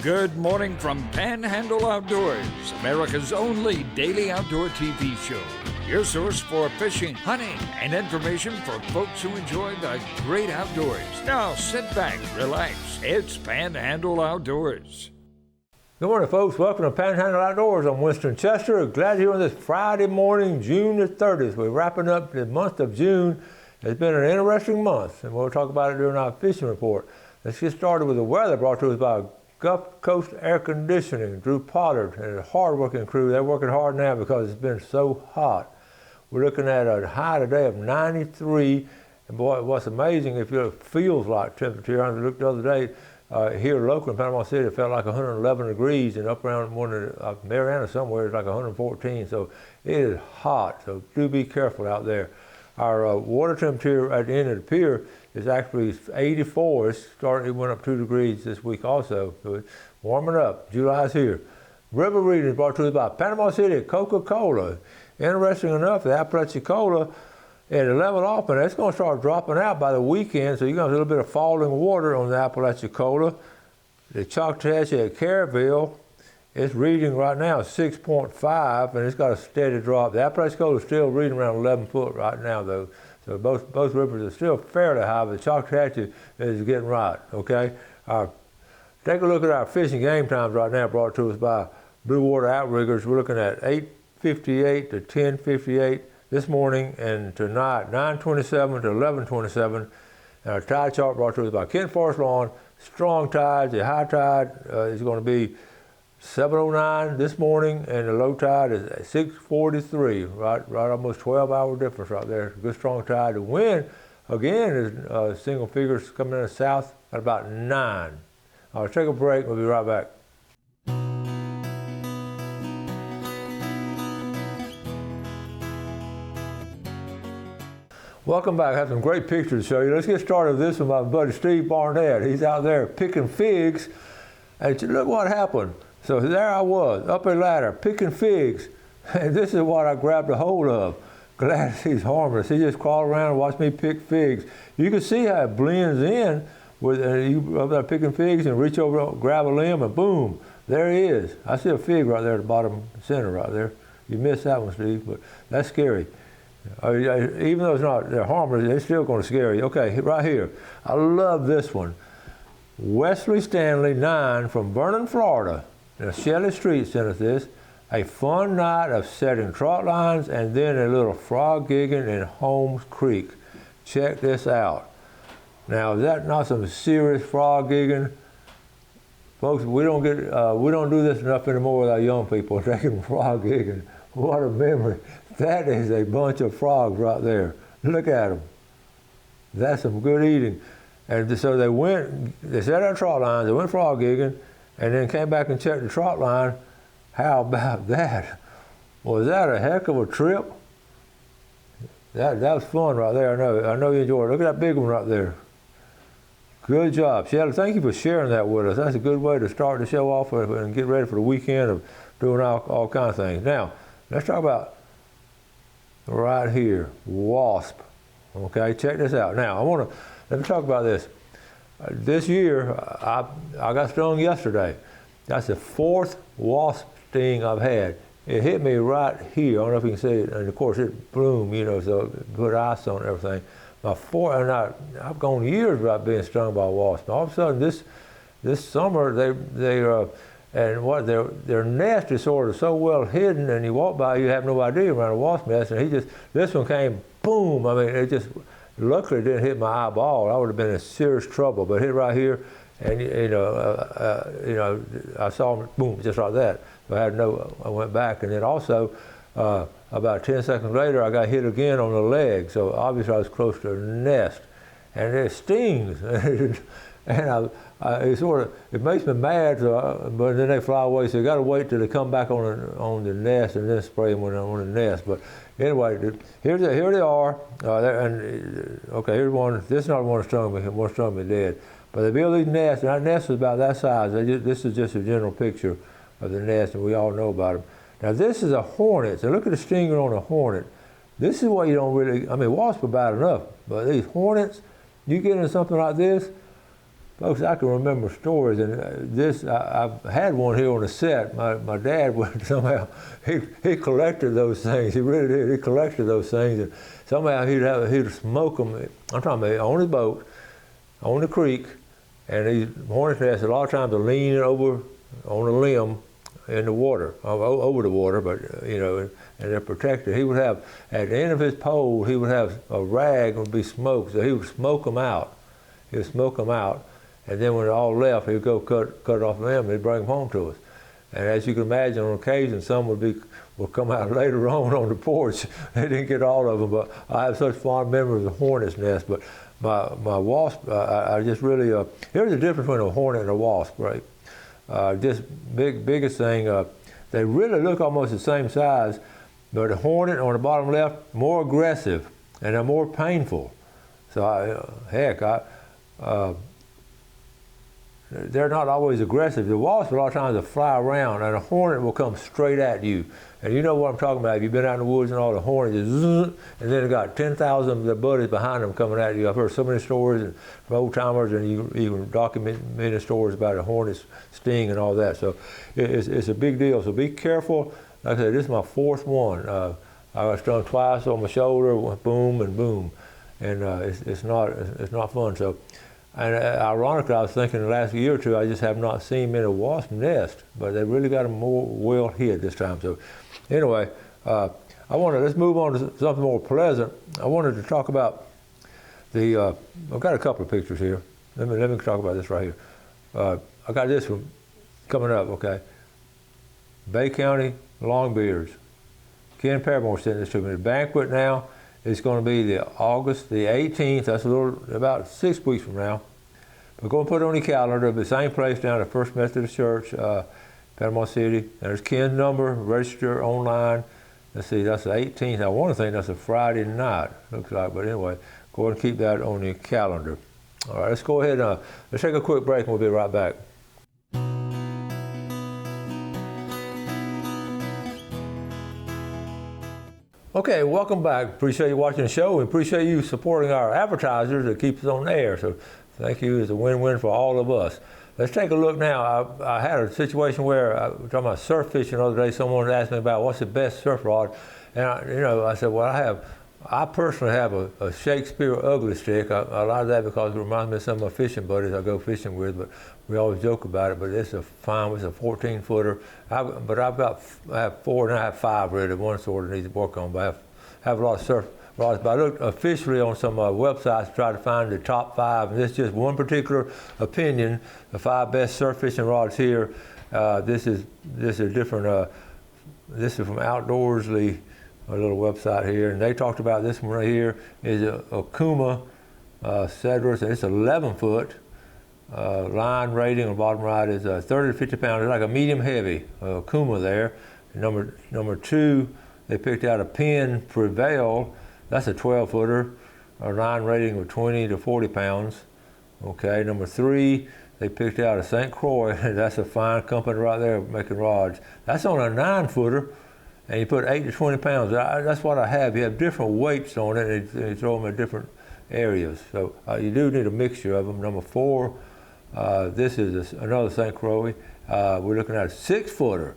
Good morning from Panhandle Outdoors, America's only daily outdoor TV show. Your source for fishing, hunting, and information for folks who enjoy the great outdoors. Now sit back, relax. It's Panhandle Outdoors. Good morning, folks. Welcome to Panhandle Outdoors. I'm Winston Chester. Glad you're on this Friday morning, June the 30th. We're wrapping up the month of June. It's been an interesting month, and we'll talk about it during our fishing report. Let's get started with the weather brought to us by Gulf Coast Air Conditioning, Drew Pollard, and a hard-working crew. They're working hard now because it's been so hot. We're looking at a high today of 93, and boy, what's amazing, if it feels like temperature, I looked the other day, here locally in Panama City, it felt like 111 degrees, and up around Mariana somewhere, it's like 114, so it is hot, so do be careful out there. Our water temperature at the end of the pier is actually 84. It went up 2 degrees this week also, so it's warming up. July's here. River reading brought to us by Panama City Coca-Cola. Interesting enough, the Apalachicola, it leveled off, and it's going to start dropping out by the weekend, so you're going to have a little bit of falling water on the Apalachicola. The Choctawhatchee at Caryville, it's reading right now 6.5, and it's got a steady drop. The Apalachicola is still reading around 11 foot right now, though. So both rivers are still fairly high, but the Choctawhatchee is getting right, okay? Take a look at our fishing game times right now brought to us by Blue Water Outriggers. We're looking at 8:58 to 10:58 this morning, and tonight 9:27 to 11:27. And our tide chart brought to us by Kent Forest Lawn. Strong tides, the high tide is going to be 7:09 this morning, and the low tide is 6:43, right almost 12-hour difference right there. Good strong tide. The wind, again, is single figures coming in the south at about 9. I'll take a break. We'll be right back. Welcome back. I have some great pictures to show you. Let's get started with this with my buddy Steve Barnett. He's out there picking figs, and look what happened. So there I was, up a ladder, picking figs, and this is what I grabbed a hold of. Glad he's harmless. He just crawled around and watched me pick figs. You can see how it blends in with you up there picking figs and reach over, grab a limb, and boom, there he is. I see a fig right there at the bottom center right there. You missed that one, Steve, but that's scary. Even though they're harmless, they're still going to scare you. Okay, right here. I love this one. Wesley Stanley, 9, from Vernon, Florida. Now, Shelley Street sent us this. A fun night of setting trot lines and then a little frog gigging in Holmes Creek. Check this out. Now, is that not some serious frog gigging? Folks, we don't do this enough anymore with our young people, taking frog gigging. What a memory. That is a bunch of frogs right there. Look at them. That's some good eating. And so they set our trot lines, they went frog gigging, and then came back and checked the trot line. How about that? Was that a heck of a trip? That was fun right there. I know you enjoyed it. Look at that big one right there. Good job. Shelley, thank you for sharing that with us. That's a good way to start the show off and get ready for the weekend of doing all kinds of things. Now, let's talk about right here, wasp. Okay, check this out. Now, let me talk about this. This year, I got stung yesterday. That's the 4th wasp sting I've had. It hit me right here. I don't know if you can see it. And of course, it bloomed, so it put ice on everything. I've gone years without being stung by a wasp. All of a sudden, this summer, their nest is sort of so well hidden, and you walk by, you have no idea around a wasp nest. And this one came, boom. I mean, it just. Luckily, it didn't hit my eyeball. I would have been in serious trouble. But it hit right here, and I saw him, boom, just like that. So I went back, and then also about 10 seconds later, I got hit again on the leg. So obviously, I was close to a nest, and it stings, and it makes me mad. But then they fly away. So you got to wait till they come back on the nest, and then spray them on the nest. But anyway, here they are. Okay, here's one. This is not one that stung me. One stung me dead. But they build these nests, and our nest is about that size. This is just a general picture of the nest, and we all know about them. Now, this is a hornet. So look at the stinger on a hornet. This is what you don't really. I mean, wasps are bad enough, but these hornets, you get into something like this, Folks, I can remember stories, and I've had one here on the set. My dad would somehow, he collected those things. He really did. He collected those things, and somehow he'd smoke them. I'm talking about on his boat, on the creek, and these hornet's nests, a lot of times are leaning over on a limb in the water, over the water, but and they're protected. He would have, at the end of his pole, he would have a rag that would be smoked, so he would smoke them out. He would smoke them out. And then when it all left, he'd go cut off them and he'd bring them home to us. And as you can imagine, on occasion, some would come out later on the porch. They didn't get all of them, but I have such fond memories of the hornet's nest. But my wasp, I just really, here's the difference between a hornet and a wasp, right? Just biggest thing, they really look almost the same size, but the hornet on the bottom left, more aggressive, and they're more painful. So they're not always aggressive. The wasp, a lot of times, will fly around, and a hornet will come straight at you. And you know what I'm talking about. If you've been out in the woods and all, the hornet just zzz, and then they got 10,000 of their buddies behind them coming at you. I've heard so many stories from old timers, and you can document many stories about a hornet's sting and all that. So it's a big deal. So be careful. Like I said, this is my fourth one. I got stung twice on my shoulder, boom and boom, and it's not fun. So. And ironically, I was thinking the last year or two, I just have not seen many wasp nest, but they really got them more well hid this time. So anyway, let's move on to something more pleasant. I wanted to talk about I've got a couple of pictures here. Let me talk about this right here. I got this one coming up, okay. Bay County Longbeards. Ken Paramore sent this to me. The banquet now is going to be August the 18th. That's about 6 weeks from now. We're going to put it on the calendar. It'll be the same place down at First Methodist Church, Panama City. And there's Ken's number, register online. Let's see, that's the 18th. I want to think that's a Friday night, looks like. But anyway, go ahead and keep that on the calendar. All right, let's go ahead and let's take a quick break and we'll be right back. Okay, welcome back. Appreciate you watching the show. We appreciate you supporting our advertisers that keep us on the air. So thank you. It's a win-win for all of us. Let's take a look now. I had a situation where I was talking about surf fishing the other day. Someone asked me about what's the best surf rod. And I said, well, I personally have a Shakespeare ugly stick. I like that because it reminds me of some of my fishing buddies I go fishing with, but we always joke about it. But it's a 14-footer. I have 4 and I have 5 really. One sort of needs to work on, but I have a lot of surf rods. But I looked officially on some websites to try to find the top 5, and this is just one particular opinion. The 5 best surf fishing rods here. This is different. This is from Outdoorsly, a little website here, and they talked about this one right here is a Okuma Cedrus, and it's 11 foot. Line rating on the bottom right is 30 to 50 pounds. It's like a medium heavy Okuma there. And number 2, they picked out a Penn Prevail. That's a 12 footer. A line rating of 20 to 40 pounds. Okay, number 3, they picked out a St. Croix. That's a fine company right there making rods. That's on a 9 footer. And you put 8 to 20 pounds. That's what I have. You have different weights on it, and you throw them in different areas. So you do need a mixture of them. Number 4, this is another St. Croix. We're looking at a 6 footer.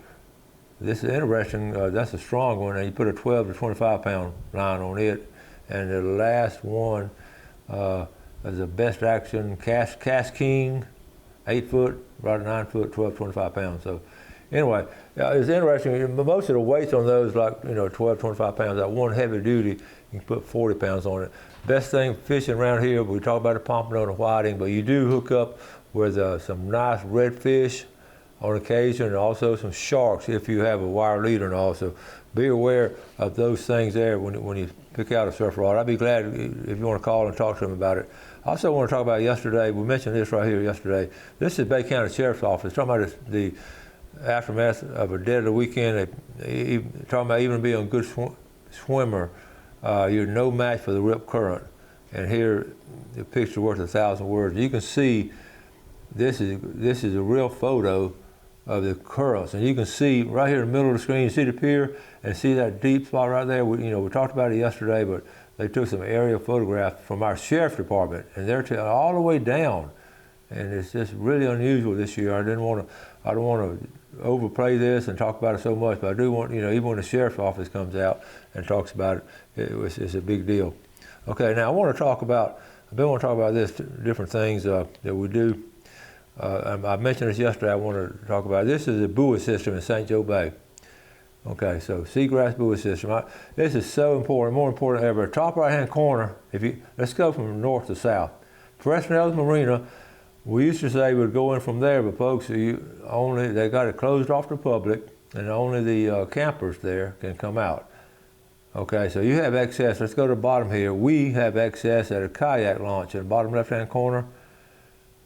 This is interesting. That's a strong one, and you put a 12 to 25 pound line on it. And the last one is a Best Action Cast King, 8 foot, right at 9 foot, 12 to 25 pounds. So anyway, it's interesting. Most of the weights on those, like 12, 25 pounds. That one heavy duty, you can put 40 pounds on it. Best thing fishing around here, we talk about the pompano and whiting, but you do hook up with some nice redfish on occasion, and also some sharks if you have a wire leader and all. So be aware of those things there when you pick out a surf rod. I'd be glad if you want to call and talk to them about it. I also want to talk about yesterday. We mentioned this right here yesterday. This is Bay County Sheriff's Office talking about the aftermath of a deadly weekend. Talking about even being a good swimmer, you're no match for the rip current. And here, the picture worth 1,000 words. You can see this is a real photo of the currents, and you can see right here in the middle of the screen. You see the pier and see that deep spot right there. We talked about it yesterday, but they took some aerial photographs from our sheriff department, and they're all the way down. and it's just really unusual this year. I don't want to overplay this and talk about it so much, but I do want, even when the sheriff's office comes out and talks about it, it's a big deal. Okay, now I want to talk about this, different things that we do. I mentioned this yesterday. I want to talk about this is a buoy system in St. Joe Bay. Okay, so seagrass buoy system. This is so important, more important than ever. Top right-hand corner. Let's go from north to south. Fresnel's Marina. We used to say we'd go in from there, but folks, they got it closed off to the public, and only the campers there can come out. Okay, so you have access. Let's go to the bottom here. We have access at a kayak launch in the bottom left-hand corner.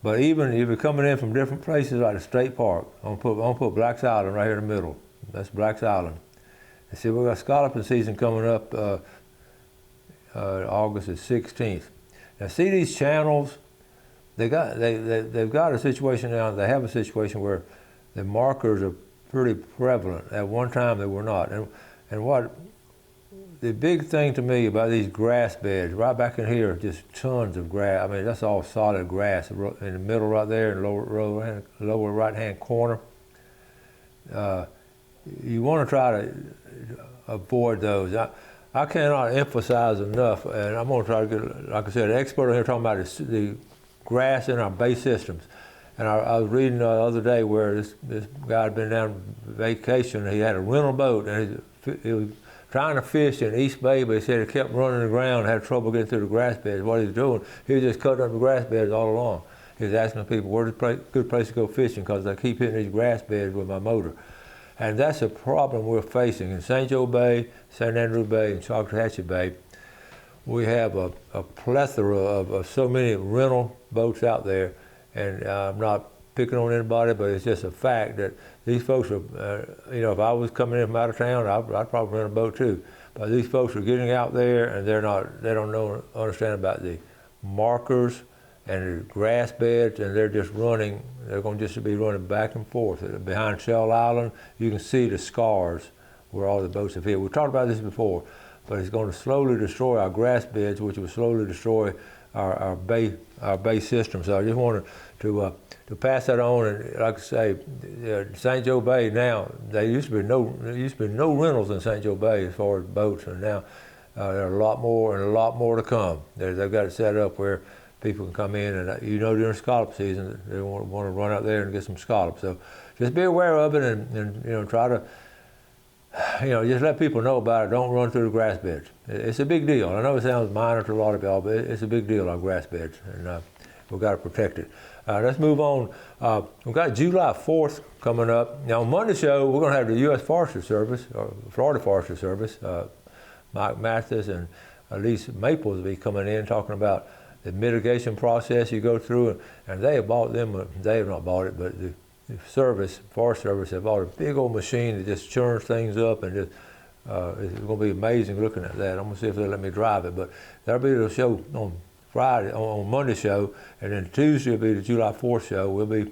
But even if you're coming in from different places like the state park, I'm gonna put Black's Island right here in the middle. That's Black's Island. And see, we've got scalloping season coming up August the 16th. Now see these channels, they've got a situation now, they have a situation where the markers are pretty prevalent. At one time they were not. And what the big thing to me about these grass beds, right back in here, just tons of grass. I mean, that's all solid grass in the middle right there, in the lower right-hand corner. You want to try to avoid those. I cannot emphasize enough, and I'm going to try to get, like I said, an expert here talking about the grass in our bay systems. And I was reading the other day where this guy had been down vacation. He had a rental boat, and he was trying to fish in East Bay, but he said he kept running aground and had trouble getting through the grass beds. What he was doing, he was just cutting up the grass beds all along. He was asking people, where's a good place to go fishing, because I keep hitting these grass beds with my motor. And that's a problem we're facing. In St. Joe Bay, St. Andrew Bay, and Choctawhatchee Bay, we have a plethora of so many rental boats out there. And I'm not picking on anybody, but it's just a fact that these folks are, if I was coming in from out of town, I'd probably rent a boat too. But these folks are getting out there, and they don't understand about the markers and the grass beds, and they're just running. They're going to just be running back and forth. Behind Shell Island, you can see the scars where all the boats have hit. We talked about this before, but it's going to slowly destroy our grass beds, which will slowly destroy our bay system. So I just wanted to pass that on. And like I say, St. Joe Bay now, there used to be no rentals in St. Joe Bay as far as boats, and now there are a lot more and a lot more to come. They've got it set up where people can come in, and during scallop season, they want to run out there and get some scallops. So just be aware of it, and try to, just let people know about it. Don't run through the grass beds. It's a big deal. I know it sounds minor to a lot of y'all, but it's a big deal on grass beds, and we've got to protect it. Let's move on. We've got July 4th coming up. Now, on Monday's show, we're going to have the U.S. Forestry Service, or Florida Forestry Service. Mike Mathis and Elise Maples will be coming in talking about the mitigation process you go through, and they have bought them. They have not bought it, but the Forest Service have bought a big old machine that just churns things up, and just it's going to be amazing looking at that. I'm going to see if they'll let me drive it, but that'll be the show on Friday, on Monday's show, and then Tuesday will be the July 4th show. We'll be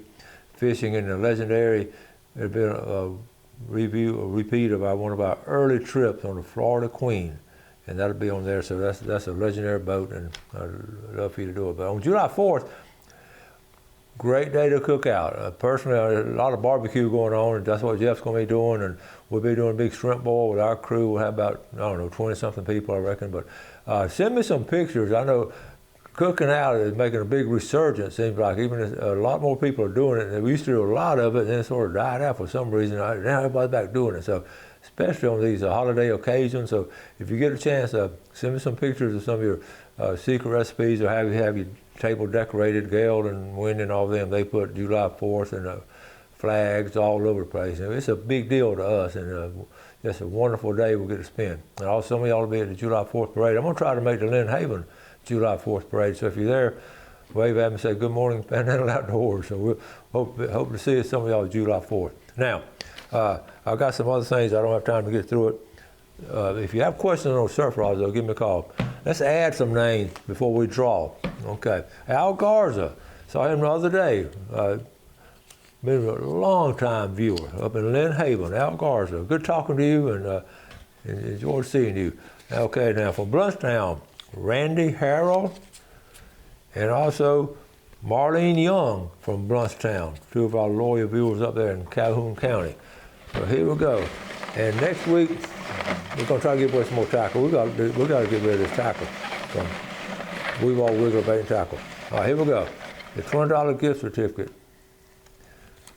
fishing in the legendary. It'll be a repeat of one of our early trips on the Florida Queen, and that'll be on there. So that's a legendary boat, and I'd love for you to do it. But on July 4th, great day to cook out. Personally, a lot of barbecue going on, and that's what Jeff's going to be doing. And we'll be doing a big shrimp boil with our crew. We'll have about, 20-something people, I reckon. But send me some pictures. I know cooking out is making a big resurgence. Seems like even a lot more people are doing it. And we used to do a lot of it, and then it sort of died out for some reason. Now everybody's back doing it. So especially on these holiday occasions. So if you get a chance, send me some pictures of some of your secret recipes, or have your table decorated. Gail and Wendy and all of them, they put July 4th and flags all over the place. And it's a big deal to us, and just a wonderful day we'll get to spend. And also, some of y'all will be at the July 4th parade. I'm going to try to make the Lynn Haven July 4th parade. So if you're there, wave at me and say, good morning, Panhandle Outdoors. So we'll hope to see some of y'all July 4th. Now, I've got some other things. I don't have time to get through it. If you have questions on surf rods, though, give me a call. Let's add some names before we draw. Okay. Al Garza, saw him the other day. Been a long-time viewer up in Lynn Haven. Al Garza, good talking to you, and enjoyed seeing you. Okay, now from Bluntstown, Randy Harrell, and also Marlene Young from Bluntstown, two of our loyal viewers up there in Calhoun County. So here we go. And next week, we're going to try to get away some more tackle. We got to get rid of this tackle from We've All Wiggler Bait and Tackle. All right, here we go. The $20 gift certificate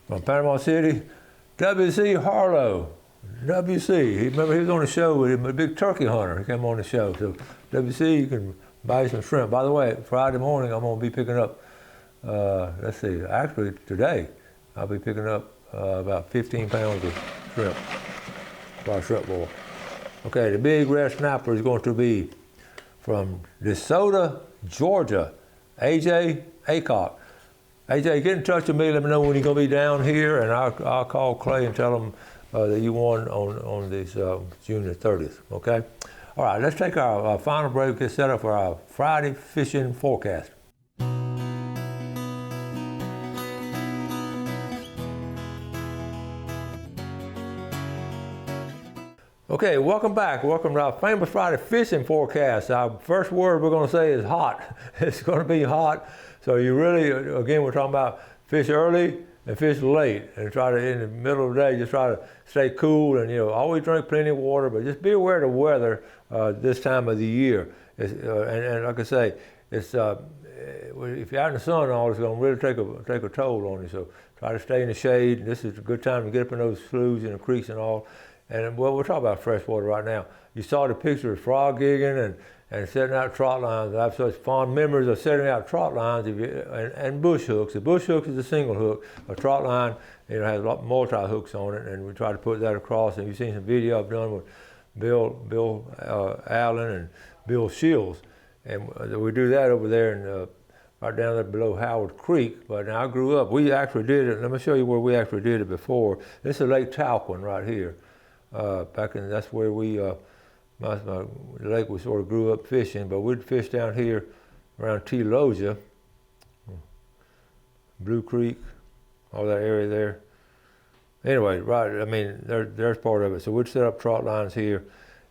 from Panama City, W.C. Harlow. W.C. Remember, he was on the show with him, a big turkey hunter. He came on the show. So, W.C., you can buy some shrimp. By the way, Friday morning, I'm going to be picking up, let's see, actually today, I'll be picking up about 15 pounds of shrimp for our shrimp boil. Okay, the big red snapper is going to be from DeSoto, Georgia, A.J. Acock. A.J., get in touch with me. Let me know when you're going to be down here, and I'll call Clay and tell him that you won on this June the 30th, okay? All right, let's take our final break, get set up for our Friday fishing forecast. Okay, welcome back. Welcome to our famous Friday fishing forecast. Our first word we're going to say is hot. It's going to be hot. So you really, again, we're talking about fish early and fish late, and try to, in the middle of the day, just try to stay cool and, always drink plenty of water, but just be aware of the weather this time of the year. And like I say, it's if you're out in the sun, all it's going to really take a toll on you. So try to stay in the shade. This is a good time to get up in those sloughs and the creeks and all. And well, we're talking about freshwater right now. You saw the picture of frog gigging and setting out trot lines. I have such fond memories of setting out trot lines and bush hooks. The bush hook is a single hook. A trot line, has a lot multi hooks on it, and we try to put that across. And you've seen some video I've done with Bill Allen and Bill Shields, and we do that over there in right down there below Howard Creek. But now I grew up. We actually did it. Let me show you where we actually did it before. This is Lake Talquin right here. That's where the lake we sort of grew up fishing, but we'd fish down here around Telosia, Blue Creek, all that area there. Anyway, right, I mean, there's part of it. So we'd set up trot lines here,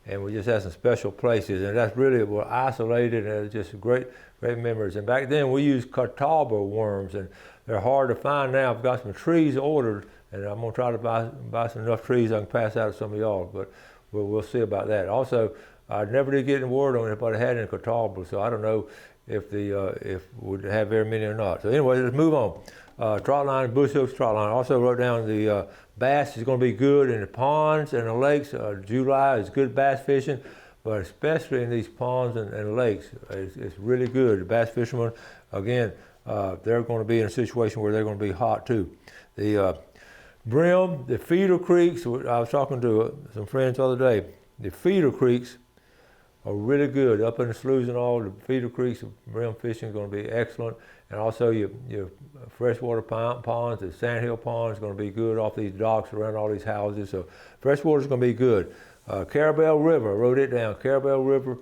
and we just had some special places, and that's really, we're isolated, and it's just great memories. And back then we used Catawba worms, and they're hard to find now. I've got some trees ordered, and I'm gonna try to buy some enough trees I can pass out to some of y'all, but we'll see about that. Also, I never did get any word on anybody had any Catawba, so I don't know if we'd have very many or not. So anyway, let's move on. Trot line, bush hooks, trot line. Also wrote down the bass is gonna be good in the ponds and the lakes. July is good bass fishing, but especially in these ponds and lakes, it's really good. The bass fishermen, again, they're gonna be in a situation where they're gonna be hot too. The brim, the feeder creeks, I was talking to some friends the other day, the feeder creeks are really good. Up in the sloughs and all, the feeder creeks, brim fishing is going to be excellent. And also your freshwater ponds, the sandhill pond is going to be good off these docks around all these houses. So freshwater is going to be good. Carabel River, I wrote it down. Carabel River,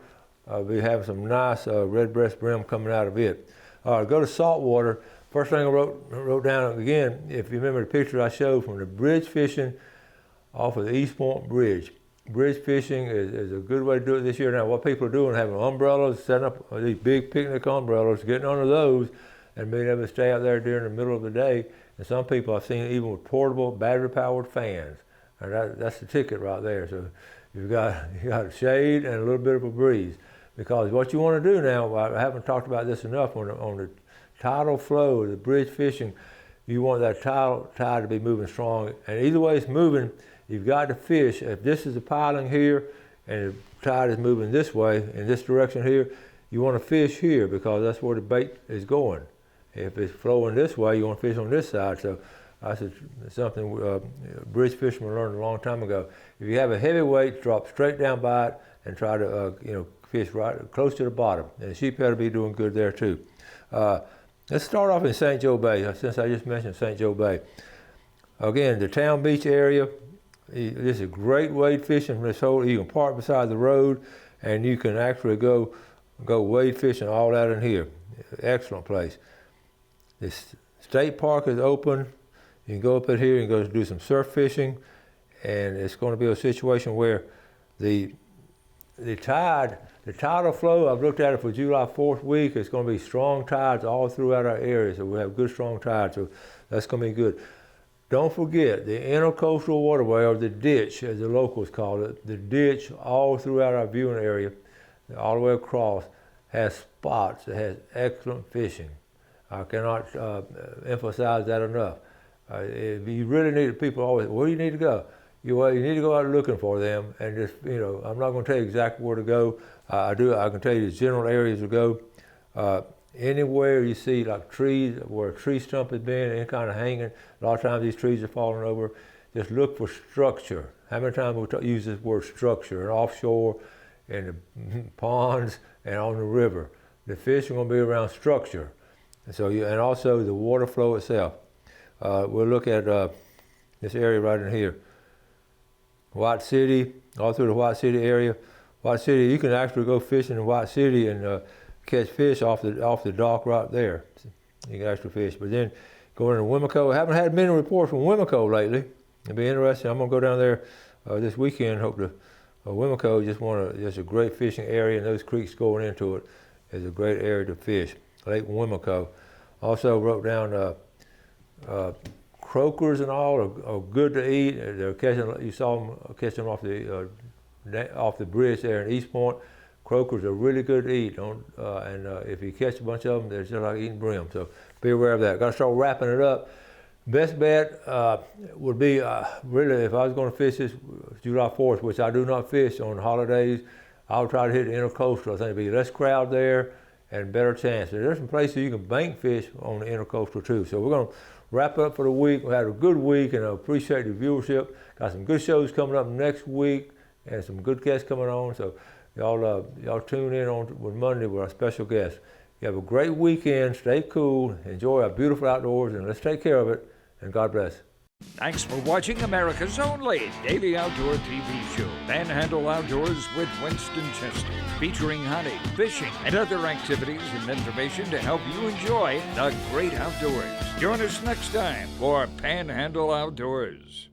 we have some nice redbreast brim coming out of it. Go to saltwater. First thing I wrote down again, if you remember the picture I showed from the bridge fishing off of the East Point Bridge. Bridge fishing is a good way to do it this year. Now, what people are doing, having umbrellas, setting up these big picnic umbrellas, getting under those, and being able to stay out there during the middle of the day. And some people I've seen even with portable, battery-powered fans. And that's the ticket right there. So you got shade and a little bit of a breeze. Because what you want to do now, I haven't talked about this enough on the tidal flow, the bridge fishing, you want that tide to be moving strong. And either way it's moving, you've got to fish. If this is a piling here and the tide is moving this way, in this direction here, you want to fish here because that's where the bait is going. If it's flowing this way, you want to fish on this side. So that's something bridge fishermen learned a long time ago. If you have a heavy weight, drop straight down by it and try to fish right close to the bottom. And the sheephead will be doing good there too. Let's start off in St. Joe Bay, since I just mentioned St. Joe Bay. Again, the town beach area, this is a great wade fishing from this whole, you can park beside the road and you can actually go wade fishing all out in here. Excellent place. This state park is open. You can go up in here and go do some surf fishing, and it's going to be a situation where the tide The tidal flow, I've looked at it for July 4th week. It's going to be strong tides all throughout our area, so we have good strong tides, so that's going to be good. Don't forget the intercoastal waterway, or the ditch as the locals call it, the ditch all throughout our viewing area, all the way across, has spots that has excellent fishing. I cannot emphasize that enough. If you really need, people always, where do you need to go? You need to go out looking for them, and just, I'm not going to tell you exactly where to go. I can tell you the general areas to go. Anywhere you see like trees, where a tree stump has been, any kind of hanging, a lot of times these trees are falling over, just look for structure. How many times we use this word structure? And offshore, in the ponds, and on the river. The fish are going to be around structure. And also the water flow itself. We'll look at this area right in here. White City, all through the White City area. White City, you can actually go fishing in White City and catch fish off the dock right there. You can actually fish. But then going to Wimico, I haven't had many reports from Wimico lately. It'll be interesting. I'm gonna go down there this weekend. Hope to. Wimico just a great fishing area, and those creeks going into it is a great area to fish. Lake Wimico. Also wrote down croakers and all are good to eat. They're catching. You saw them catching off the bridge there in East Point. Croakers are really good to eat. If you catch a bunch of them, they're just like eating brim. So be aware of that. Got to start wrapping it up. Best bet would be really, if I was going to fish this July 4th, which I do not fish on holidays, I would try to hit the intercoastal. I think there'd be less crowd there and better chance. There's some places you can bank fish on the intercoastal too. So we're going to wrap up for the week. We had a good week, and I appreciate the viewership. Got some good shows coming up next week and some good guests coming on. So y'all tune in on with Monday with our special guest. You have a great weekend. Stay cool. Enjoy our beautiful outdoors, and let's take care of it. And God bless. Thanks for watching America's only daily outdoor TV show, Panhandle Outdoors with Winston Chester, featuring hunting, fishing, and other activities and information to help you enjoy the great outdoors. Join us next time for Panhandle Outdoors.